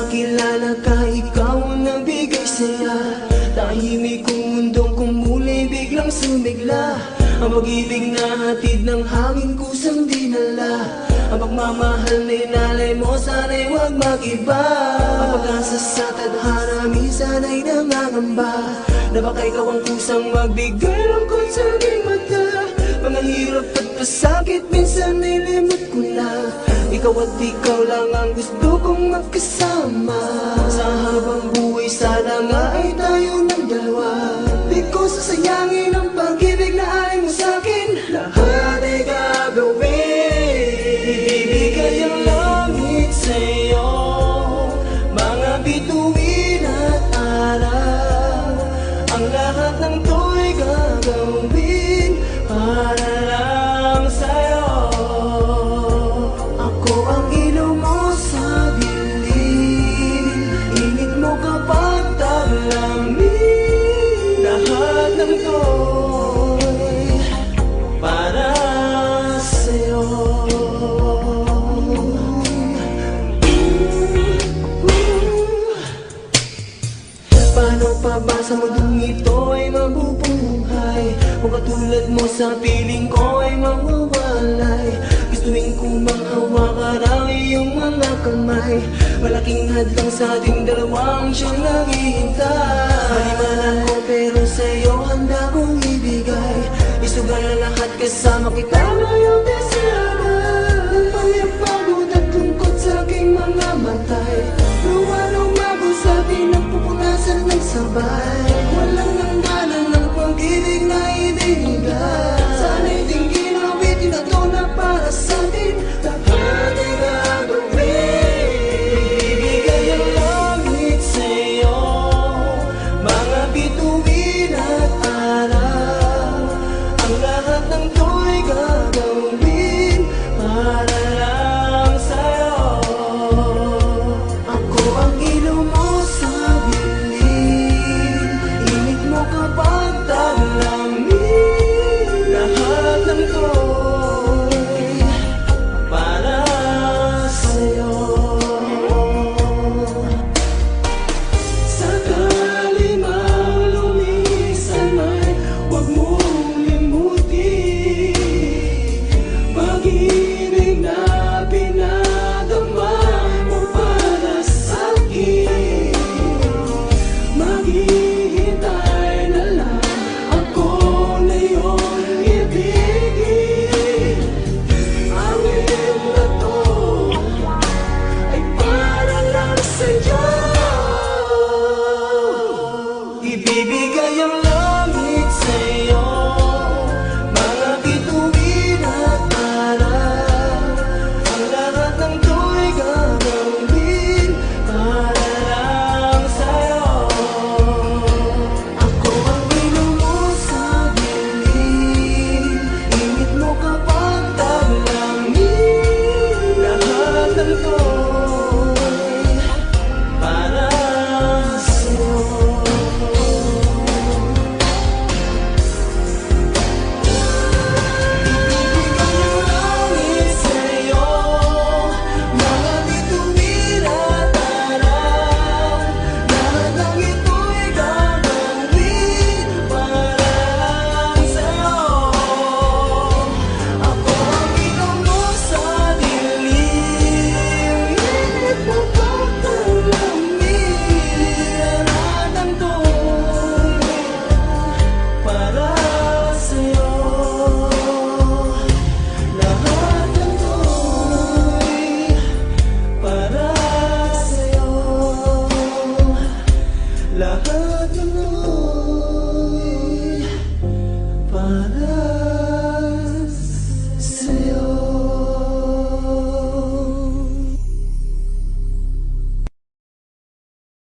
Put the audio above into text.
nakilala ka, ikaw ang nagbigay saya. Tahimik kong mundong kumulay, biglang sumigla. Ang pag-ibig na hatid ng hangin, kusang dinala. Ang pagmamahal na inalay mo, sana'y huwag mag-iba. Ang pag-asa sa tadhana, minsan ay nangangamba na baka ikaw ang kusang magbigay lungkot sa aking mata. Mga hirap at pasakit, minsan ay limot ko na. Ikaw at ikaw lang ang gusto kong magkasama. Sa habang buhay, sana nga ay tayo ng dalawa. Di ko sasayangin ang pag-ibig na ay mo sa'kin. Lahat ay gagawin, ibibigay ang langit sa'yo. Mga bituin at araw, ang lahat ng to'y gagawin para lang sa'yo. Ako ang ilaw mo sa dilim, init mo kapag taglamig. Lahat ng to'y para sa'yo. Paano pa ba sa mundong ito ay mabubuhay kung katulad mo sa piling ko ay mawawalay? Gustuin kong manghawakan ang iyong mga kamay. Malaking hadlang sa ating dalawang siyang naghihintay. Malimanan ko pero sa'yo handa kong ibigay. Isugal na lahat kasama kita ngayong desirada. Ang pagpagod at lungkot sa aking mga matay, luwa ng mago sa atin ang pupunasan ng sabay.